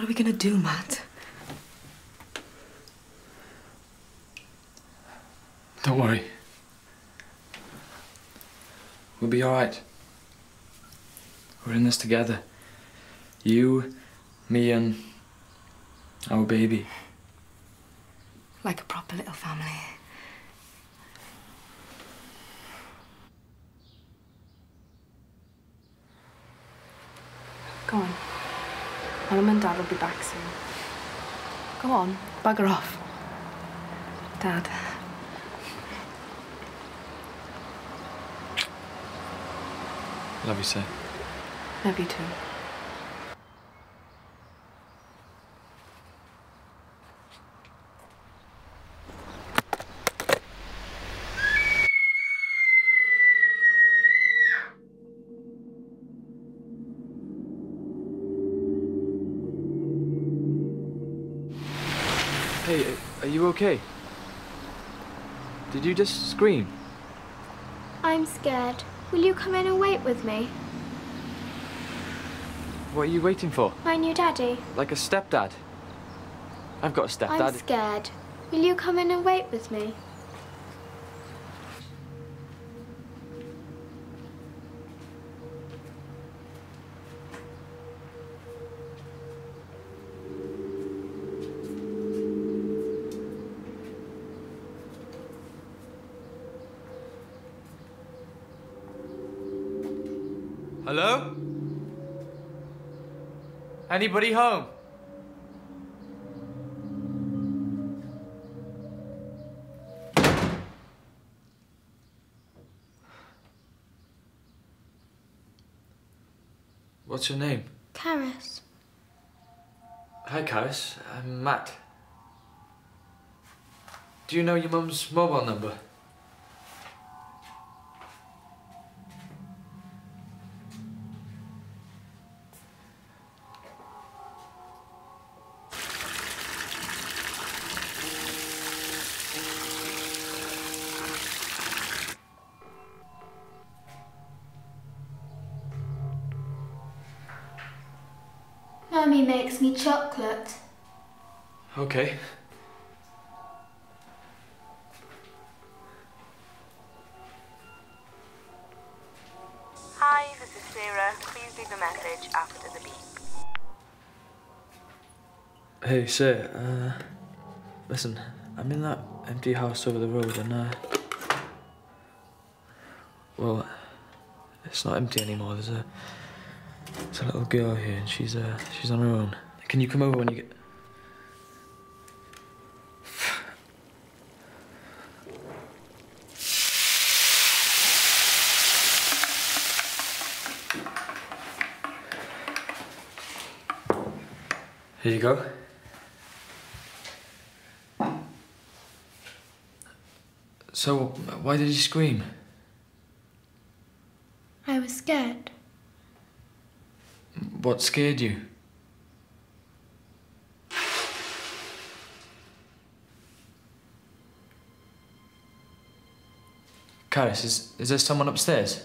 What are we gonna do, Matt? Don't worry. We'll be all right. We're in this together. You, me, and our baby. Like a proper little family. Go on. Mum and Dad will be back soon. Go on, bugger off. Dad. Love you, sir. Love you too. Hey, are you okay? Did you just scream? I'm scared. Will you come in and wait with me? What are you waiting for? My new daddy. Like a stepdad? I've got a stepdad. I'm scared. Will you come in and wait with me? Hello? Anybody home? What's your name? Karis. Hi, Karis. I'm Matt. Do you know your mum's mobile number? Mummy makes me chocolate. Okay. Hi, this is Sarah. Please leave a message after the beep. Hey, sir, listen, I'm in that empty house over the road and, well, it's not empty anymore. There's a little girl here and she's on her own. Can you come over when you get... Here you go. So, why did you scream? I was scared. What scared you? Karis, is there someone upstairs?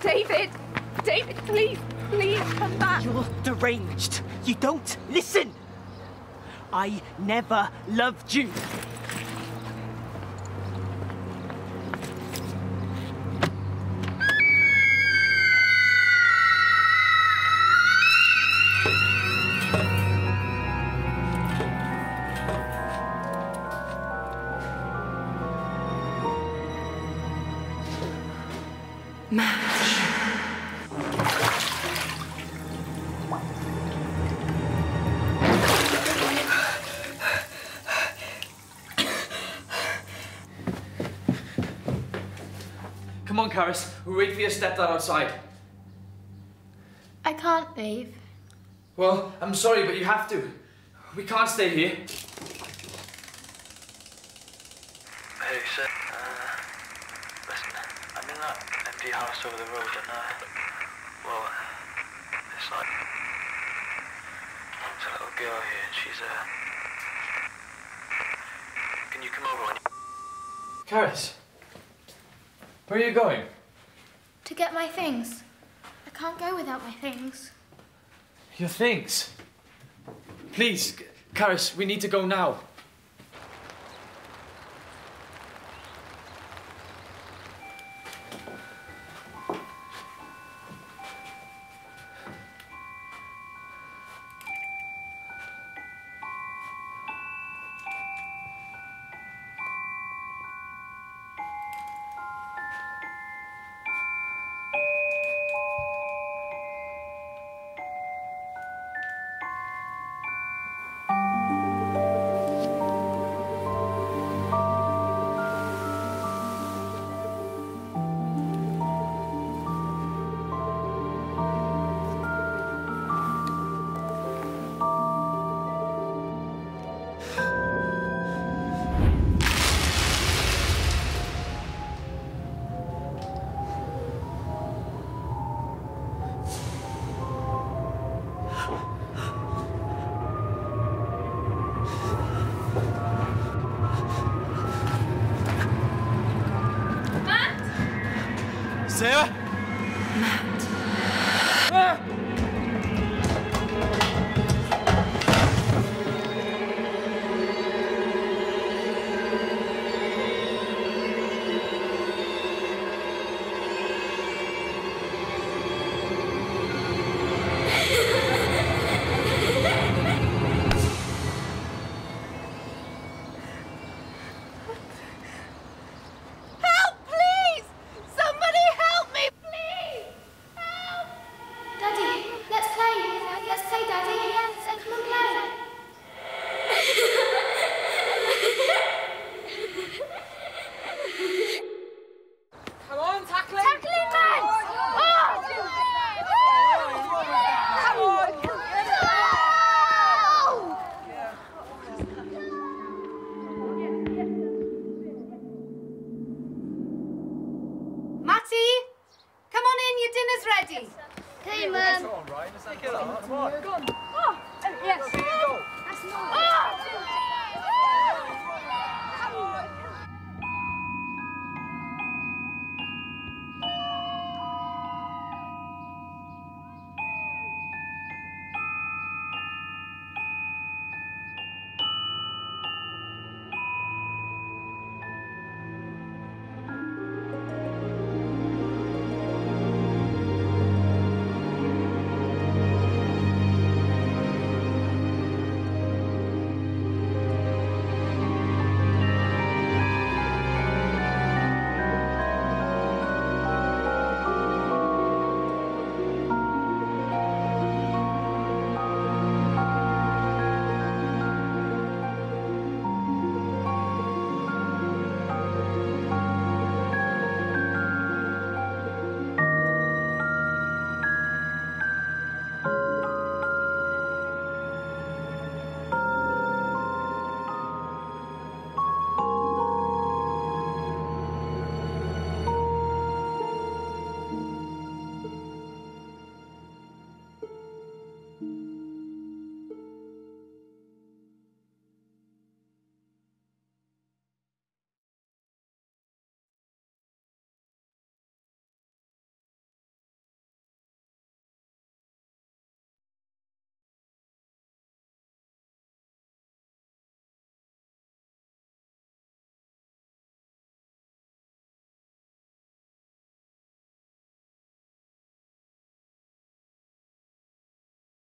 David! David, please, please come back! You're deranged. You don't listen. I never loved you. on, Karis. We'll wait for your stepdad outside. I can't, Dave. Well, I'm sorry, but you have to. We can't stay here. Hey, sir. Listen, I'm in that empty house over the road and, well, it's like... There's a little girl here and she's, Can you come over when you... Karis, where are you going? To get my things. I can't go without my things. Your things. Please, Karis, we need to go now. Sarah?